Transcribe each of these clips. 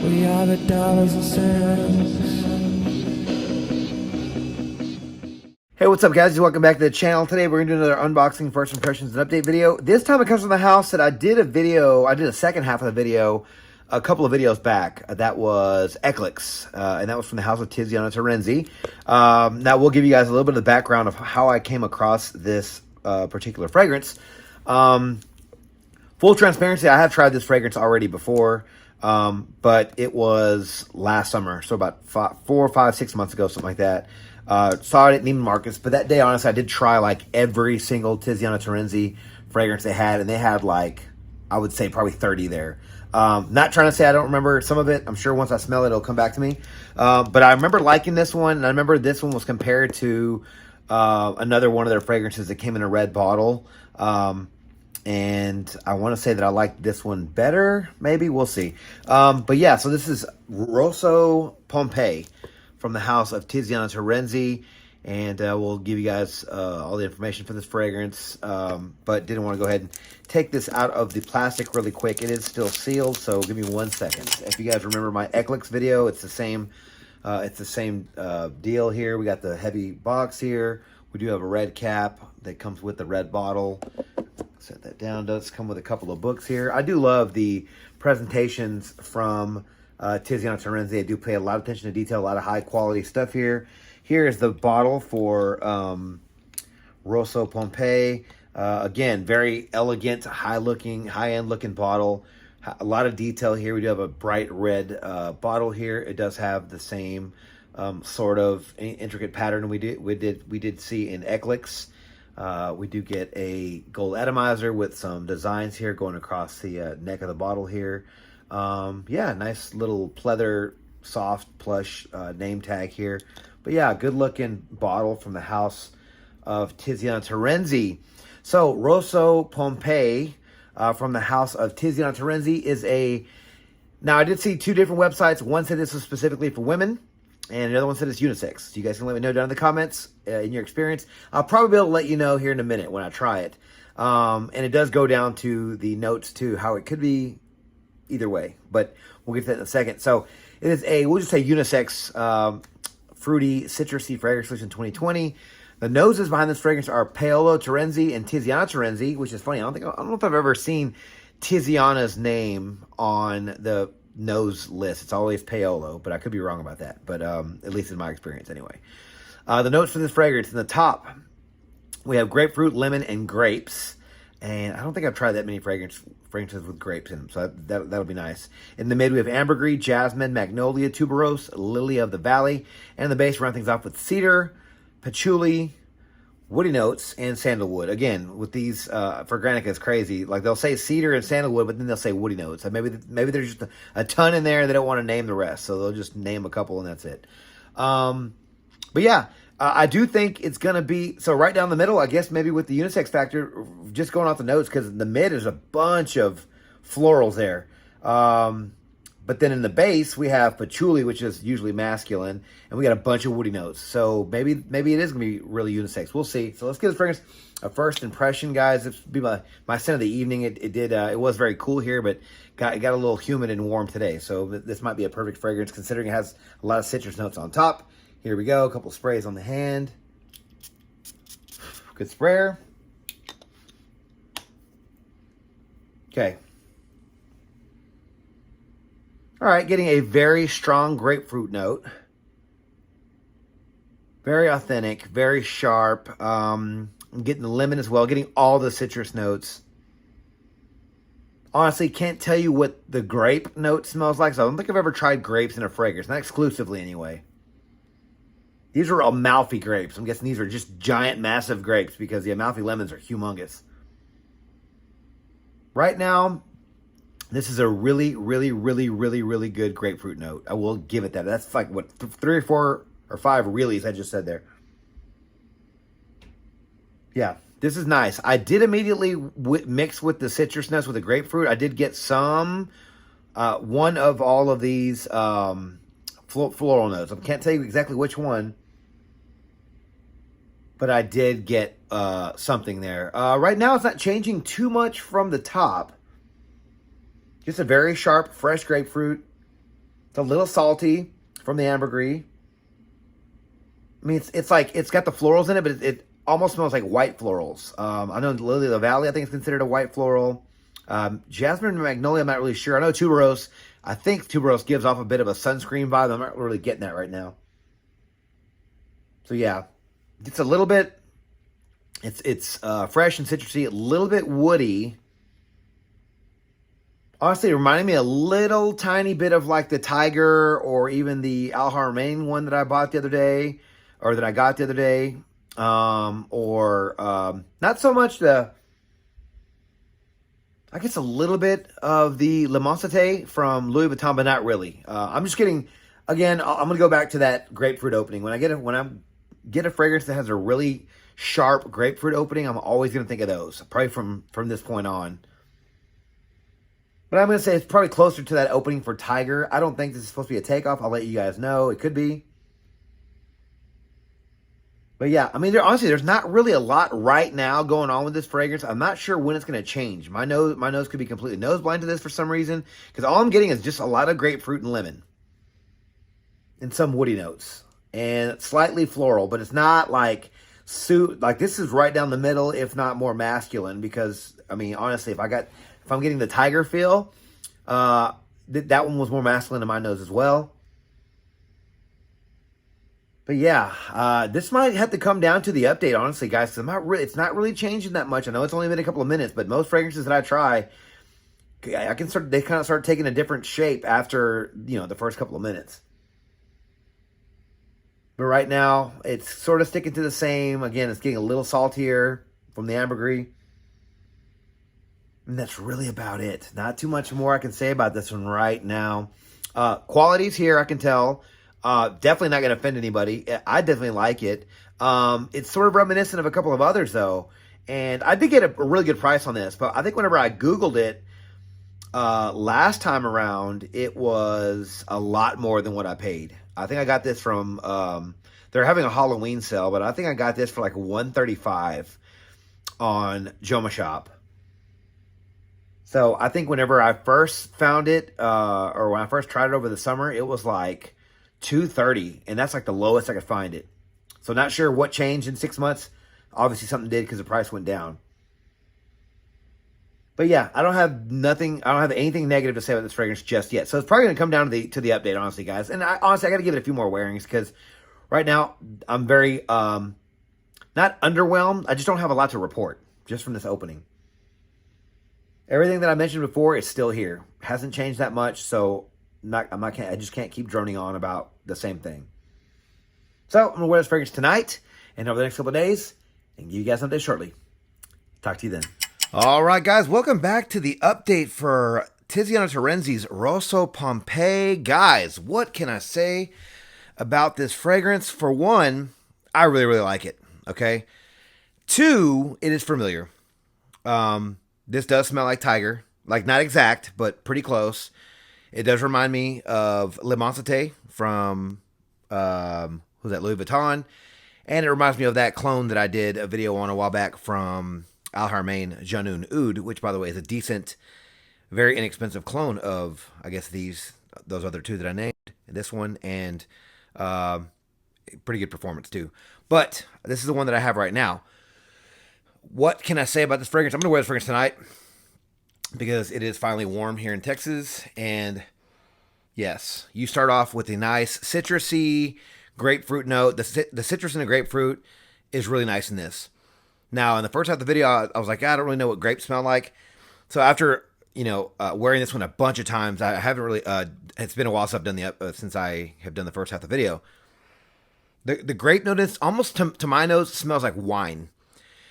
We are the dollars and cents. Hey, what's up, guys? Welcome back to the channel. Today we're going to do another unboxing, first impressions, and update video. This time it comes from the house that I did a second half of the video a couple of videos back. That was Eclix, and that was from the house of Tiziana Terenzi. Now we'll give you guys a little bit of the background of how I came across this particular fragrance. Full transparency, I have tried this fragrance already before, but it was last summer, so about 4, 5, 6 months ago, something like that. Saw it at Neiman Marcus, but that day, honestly, I did try like every single Tiziana Terenzi fragrance they had, and they had like, I would say probably 30 there. Not trying to say I don't remember some of it. I'm sure once I smell it, it'll come back to me. But I remember liking this one, and I remember this one was compared to another one of their fragrances that came in a red bottle. And I want to say that I like this one better. Maybe, we'll see. But yeah, so this is Rosso Pompei from the house of Tiziana Terenzi, and we'll give you guys all the information for this fragrance, but didn't want to go ahead and take this out of the plastic really quick. It is still sealed, so give me 1 second. If you guys remember my Eclix video, it's the same deal here. We got the heavy box here. We do have a red cap that comes with the red bottle. Set that down. Does come with a couple of books here. I do love the presentations from Tiziana Terenzi. I do pay a lot of attention to detail, a lot of high quality stuff here. Here is the bottle for Rosso Pompei. Again, very elegant, high-end looking bottle. A lot of detail here. We do have a bright red bottle here. It does have the same sort of intricate pattern we did see in Eclix. We do get a gold atomizer with some designs here going across the neck of the bottle here. Yeah, nice little pleather, soft, plush name tag here. But yeah, good looking bottle from the house of Tiziana Terenzi. So Rosso Pompei from the house of Tiziana Terenzi is a... Now, I did see two different websites. One said this was specifically for women, and another one said it's unisex. So you guys can let me know down in the comments in your experience. I'll probably be able to let you know here in a minute when I try it. And it does go down to the notes too, how it could be either way. But we'll get to that in a second. So it is a, we'll just say unisex fruity citrusy fragrance solution 2020. The noses behind this fragrance are Paolo Terenzi and Tiziana Terenzi, which is funny. I don't know if I've ever seen Tiziana's name on the nose list. It's always Paolo, but I could be wrong about that. But at least in my experience anyway. The notes for this fragrance, in the top, we have grapefruit, lemon, and grapes. And I don't think I've tried that many fragrances with grapes in them, so that'll be nice. In the mid, we have ambergris, jasmine, magnolia, tuberose, lily of the valley. And in the base, round things off with cedar, patchouli, woody notes, and sandalwood. Again, with these, for Granica, it's crazy. Like, they'll say cedar and sandalwood, but then they'll say woody notes. Maybe there's just a ton in there. They don't want to name the rest, so they'll just name a couple, and that's it. But yeah, I do think it's going to be... So right down the middle, I guess maybe with the Unisex Factor, just going off the notes, because in the mid is a bunch of florals there. But then in the base, we have patchouli, which is usually masculine, and we got a bunch of woody notes. So maybe it is going to be really unisex. We'll see. So let's give this fragrance a first impression, guys. This would be my scent of the evening. It was very cool here, but it got a little humid and warm today. So this might be a perfect fragrance, considering it has a lot of citrus notes on top. Here we go. A couple sprays on the hand. Good sprayer. Okay. All right, getting a very strong grapefruit note. Very authentic, very sharp. I'm getting the lemon as well, getting all the citrus notes. Honestly, can't tell you what the grape note smells like, so I don't think I've ever tried grapes in a fragrance, not exclusively anyway. These are Amalfi grapes. I'm guessing these are just giant, massive grapes because the Amalfi lemons are humongous. Right now, this is a really, really, really, really, really good grapefruit note. I will give it that. That's like, what, 3 or 4 or 5 reallys I just said there. Yeah, this is nice. I did immediately mix with the citrusness with the grapefruit. I did get some, one of all of these floral notes. I can't tell you exactly which one, but I did get something there. Right now, it's not changing too much from the top. Just a very sharp, fresh grapefruit. It's a little salty from the ambergris. I mean, it's like it's got the florals in it, but it almost smells like white florals. I know Lily of the Valley, I think, is considered a white floral. Jasmine and Magnolia, I'm not really sure. I know Tuberose. I think Tuberose gives off a bit of a sunscreen vibe. I'm not really getting that right now. So yeah, it's a little bit. It's fresh and citrusy, a little bit woody. Honestly, it reminded me a little tiny bit of like the Tiger or even the Al Haramain one that I bought the other day, or that I got the other day. Not so much I guess a little bit of the Le Monsate from Louis Vuitton, but not really. I'm just getting, again, I'm going to go back to that grapefruit opening. When I get a fragrance that has a really sharp grapefruit opening, I'm always going to think of those, probably from this point on. But I'm going to say it's probably closer to that opening for Tiger. I don't think this is supposed to be a takeoff. I'll let you guys know. It could be. But yeah, I mean, honestly, there's not really a lot right now going on with this fragrance. I'm not sure when it's going to change. My nose could be completely nose blind to this for some reason, because all I'm getting is just a lot of grapefruit and lemon. And some woody notes. And slightly floral, but it's not like this is right down the middle, if not more masculine, because, I mean, honestly, if I'm getting the Tiger feel, that one was more masculine in my nose as well. But yeah, this might have to come down to the update, honestly, guys. It's not really changing that much. I know it's only been a couple of minutes, but most fragrances that I try, they kind of start taking a different shape after, the first couple of minutes. But right now, it's sort of sticking to the same. Again, it's getting a little saltier from the ambergris. And that's really about it. Not too much more I can say about this one right now. Qualities here, I can tell. Definitely not going to offend anybody. I definitely like it. It's sort of reminiscent of a couple of others, though. And I did get a really good price on this. But I think whenever I Googled it last time around, it was a lot more than what I paid. I think I got this from... they're having a Halloween sale, but I think I got this for like $135 on Joma Shop. So I think whenever I first found it, or when I first tried it over the summer, it was like $230, and that's like the lowest I could find it. So not sure what changed in 6 months. Obviously something did, because the price went down. But yeah, I don't have anything negative to say about this fragrance just yet. So it's probably going to come down to the update, honestly, guys. And I got to give it a few more wearings, because right now I'm very not underwhelmed. I just don't have a lot to report just from this opening. Everything that I mentioned before is still here. Hasn't changed that much, so I just can't keep droning on about the same thing. So I'm going to wear this fragrance tonight and over the next couple of days and give you guys an update shortly. Talk to you then. All right, guys, welcome back to the update for Tiziana Terenzi's Rosso Pompei. Guys, what can I say about this fragrance? For one, I really, really like it, okay? Two, it is familiar. This does smell like Tiger. Like, not exact, but pretty close. It does remind me of Le Monsate from, who's that, Louis Vuitton. And it reminds me of that clone that I did a video on a while back from Al Haramain Janoun Oud, which, by the way, is a decent, very inexpensive clone of, I guess, those other two that I named. This one, and pretty good performance, too. But this is the one that I have right now. What can I say about this fragrance? I'm going to wear this fragrance tonight because it is finally warm here in Texas. And yes, you start off with a nice citrusy grapefruit note. The citrus in the grapefruit is really nice in this. Now, in the first half of the video, I was like, I don't really know what grapes smell like. So after, wearing this one a bunch of times, I haven't really, it's been a while since I have done the first half of the video. The grape note is almost, to my nose, smells like wine.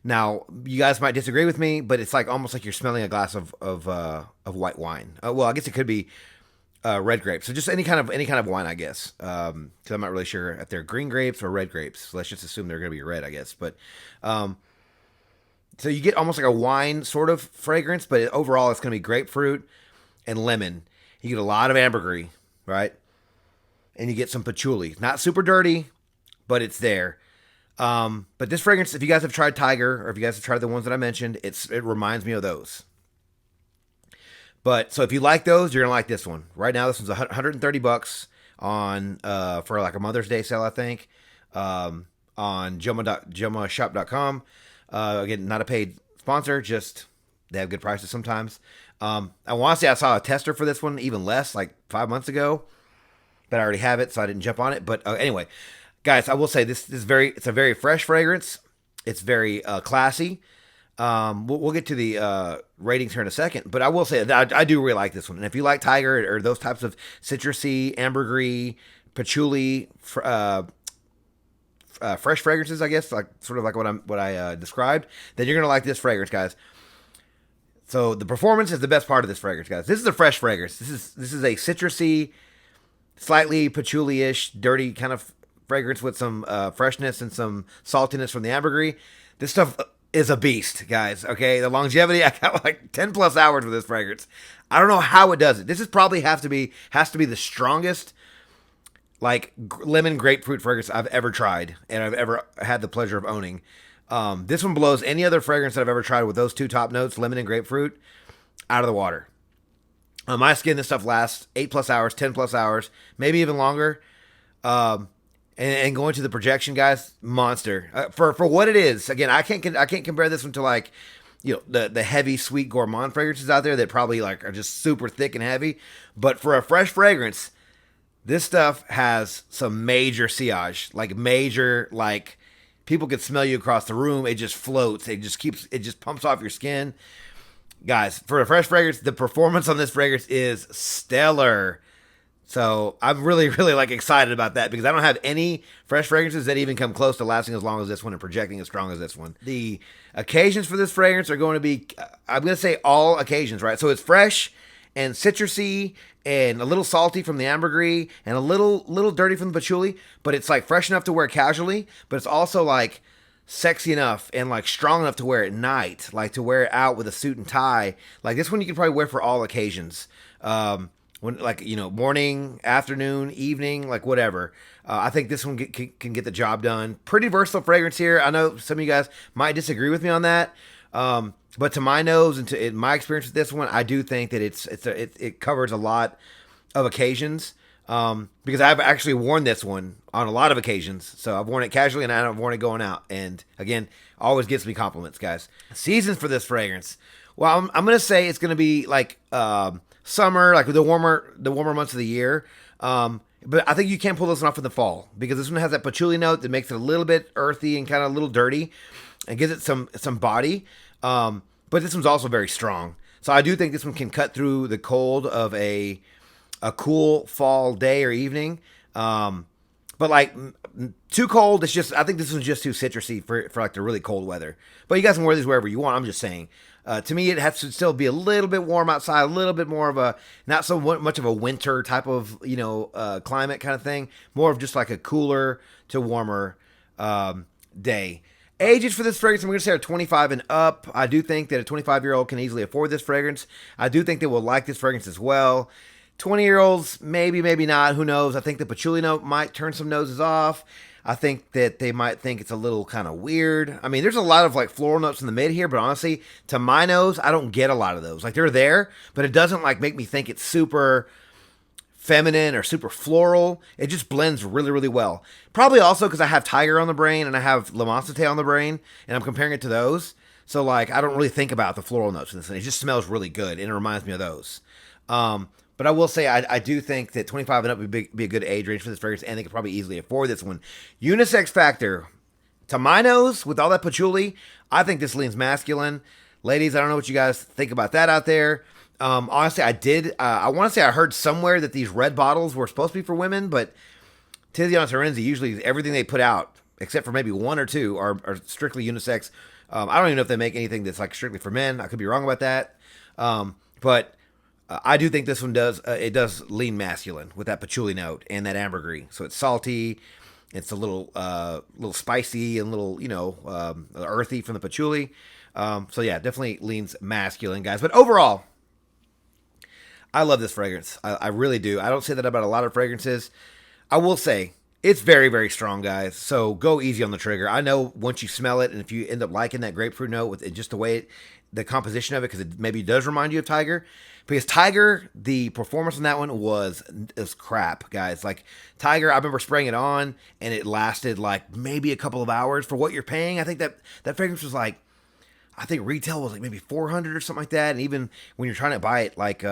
Now, you guys might disagree with me, but it's like almost like you're smelling a glass of white wine. Well, I guess it could be red grapes. So just any kind of wine, I guess. Because I'm not really sure if they're green grapes or red grapes. So let's just assume they're going to be red, I guess. But so you get almost like a wine sort of fragrance, but overall it's going to be grapefruit and lemon. You get a lot of ambergris, right? And you get some patchouli. Not super dirty, but it's there. But this fragrance, if you guys have tried Tiger, or if you guys have tried the ones that I mentioned, it reminds me of those. But so if you like those, you're gonna like this one. Right now, this one's $130 on for like a Mother's Day sale, I think, on jomashop.com. Again, not a paid sponsor, just they have good prices sometimes. I want to say I saw a tester for this one even less, like 5 months ago, but I already have it, so I didn't jump on it. But anyway, guys, I will say this is it's a very fresh fragrance. It's very classy. We'll get to the ratings here in a second, but I will say that I do really like this one. And if you like Tiger or those types of citrusy, ambergris, patchouli, fresh fragrances, I guess, like sort of like what I described, then you're gonna like this fragrance, guys. So the performance is the best part of this fragrance, guys. This is a fresh fragrance. This is a citrusy, slightly patchouli-ish, dirty kind of fragrance with some freshness and some saltiness from the ambergris. This stuff is a beast, guys. Okay, the longevity, I got like 10 plus hours with this fragrance. I don't know how it does it. This is probably has to be the strongest like lemon grapefruit fragrance I've ever tried and I've ever had the pleasure of owning. This one blows any other fragrance that I've ever tried with those two top notes, lemon and grapefruit, out of the water. On my skin, this stuff lasts 8 plus hours, 10 plus hours, maybe even longer. And going to the projection, guys, monster. For what it is, again, I can't compare this one to like, the heavy sweet gourmand fragrances out there that probably like are just super thick and heavy. But for a fresh fragrance, this stuff has some major sillage, like major, like people could smell you across the room. It just floats. It just pumps off your skin. Guys, for a fresh fragrance, the performance on this fragrance is stellar. So I'm really, really like excited about that because I don't have any fresh fragrances that even come close to lasting as long as this one and projecting as strong as this one. The occasions for this fragrance are going to be, I'm going to say all occasions, right? So it's fresh and citrusy and a little salty from the ambergris and a little dirty from the patchouli, but it's like fresh enough to wear casually, but it's also like sexy enough and like strong enough to wear at night, like to wear it out with a suit and tie. Like this one you can probably wear for all occasions. When like morning, afternoon, evening, like whatever. I think this one can get the job done. Pretty versatile fragrance here. I know some of you guys might disagree with me on that, but to my nose and in my experience with this one, I do think that it covers a lot of occasions. Because I've actually worn this one on a lot of occasions. So I've worn it casually and I've worn it going out. And again, always gets me compliments, guys. Seasons for this fragrance. Well, I'm gonna say it's gonna be like summer, like the warmer months of the year. But I think you can pull this one off in the fall because this one has that patchouli note that makes it a little bit earthy and kind of a little dirty and gives it some body. But this one's also very strong. So I do think this one can cut through the cold of a cool fall day or evening. But like too cold, I think this one's just too citrusy for like the really cold weather. But you guys can wear these wherever you want. I'm just saying. To me, it has to still be a little bit warm outside, a little bit more of not so much of a winter type of, climate kind of thing. More of just like a cooler to warmer day. Ages for this fragrance, I'm going to say are 25 and up. I do think that a 25-year-old can easily afford this fragrance. I do think they will like this fragrance as well. 20-year-olds, maybe, maybe not. Who knows? I think the patchouli note might turn some noses off. I think that they might think it's a little kind of weird. I mean, there's a lot of like floral notes in the mid here, but honestly, to my nose, I don't get a lot of those. Like they're there, but it doesn't like make me think it's super feminine or super floral. It just blends really, really well. Probably also because I have Tiger on the brain and I have Le Monsante on the brain, and I'm comparing it to those. So like, I don't really think about the floral notes in this thing. It just smells really good, and it reminds me of those. But I will say I do think that 25 and up would be a good age range for this fragrance, and they could probably easily afford this one. Unisex Factor. To my nose, with all that patchouli, I think this leans masculine. Ladies, I don't know what you guys think about that out there. Honestly, I want to say I heard somewhere that these red bottles were supposed to be for women, but Tiziana Terenzi, usually everything they put out, except for maybe one or two, are strictly unisex. I don't even know if they make anything that's like strictly for men. I could be wrong about that. But I do think this one does lean masculine with that patchouli note and that ambergris. So it's salty, it's a little spicy and a little earthy from the patchouli. So yeah, definitely leans masculine, guys. But overall, I love this fragrance. I really do. I don't say that about a lot of fragrances. I will say It's very, very strong, guys. So go easy on the trigger. I know once you smell it, and if you end up liking that grapefruit note with it, just the way the composition of it, because it maybe does remind you of Tiger. Because Tiger, the performance on that one was crap, guys. Like Tiger, I remember spraying it on, and it lasted like maybe a couple of hours for what you're paying. I think that fragrance was like, I think retail was like maybe 400 or something like that. And even when you're trying to buy it like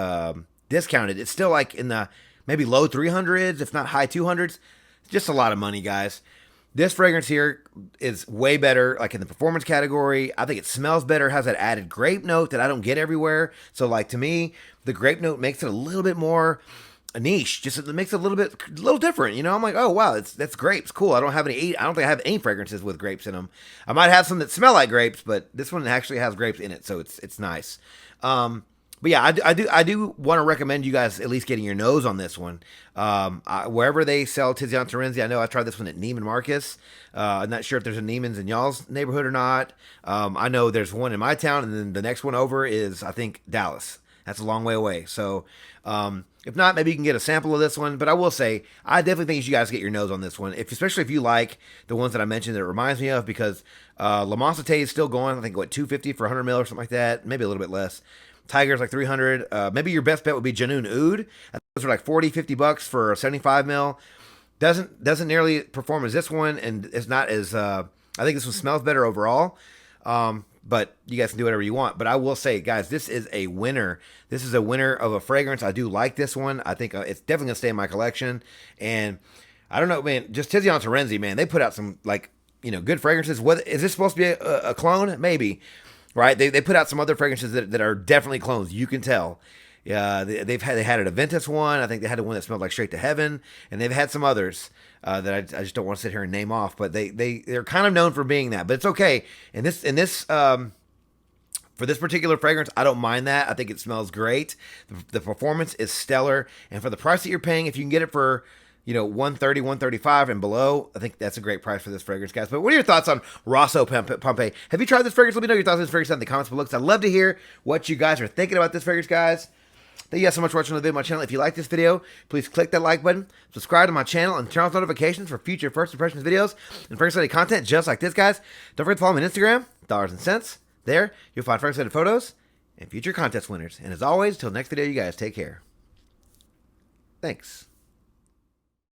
discounted, it's still like in the maybe low 300s, if not high 200s. Just a lot of money, guys. This fragrance here is way better, like in the performance category. I think it smells better, has that added grape note that I don't get everywhere. So, like to me, the grape note makes it a little bit more a niche. Just it makes it a little different. You know, I'm like, oh wow, that's grapes, cool. I don't think I have any fragrances with grapes in them. I might have some that smell like grapes, but this one actually has grapes in it, so it's nice. But yeah, I do want to recommend you guys at least getting your nose on this one. Wherever they sell Tiziana Terenzi, I know I tried this one at Neiman Marcus. I'm not sure if there's a Neiman's in y'all's neighborhood or not. I know there's one in my town, and then the next one over is, I think, Dallas. That's a long way away. So if not, maybe you can get a sample of this one. But I will say, I definitely think you guys get your nose on this one, especially if you like the ones that I mentioned that it reminds me of, because La Moncite is still going. I think, what, $250 for 100 mil or something like that, maybe a little bit less. Tiger's like 300. Maybe your best bet would be Janoon Oud. I think those are like $40-$50 for a 75 mil. Doesn't nearly perform as this one, and it's not as. I think this one smells better overall. But you guys can do whatever you want. But I will say, guys, this is a winner. This is a winner of a fragrance. I do like this one. I think it's definitely gonna stay in my collection. And I don't know, man. Just Tiziana Terenzi, man. They put out some good fragrances. What is this supposed to be a clone? Maybe. Right, they put out some other fragrances that are definitely clones. You can tell. Yeah, they had an Aventus one. I think they had one that smelled like Straight to Heaven, and they've had some others that I just don't want to sit here and name off. But they're kind of known for being that. But it's okay. And this for this particular fragrance, I don't mind that. I think it smells great. The performance is stellar, and for the price that you're paying, if you can get it for 130, 135 and below, I think that's a great price for this fragrance, guys. But what are your thoughts on Rosso Pompei? Have you tried this fragrance? Let me know your thoughts on this fragrance in the comments below, because I'd love to hear what you guys are thinking about this fragrance, guys. Thank you guys so much for watching the video on my channel. If you like this video, please click that like button, subscribe to my channel, and turn on notifications for future first impressions videos and fragrance-related content just like this, guys. Don't forget to follow me on Instagram, Dollars and Cents. There, you'll find fragrance-related photos and future contest winners. And as always, till next video, you guys take care. Thanks.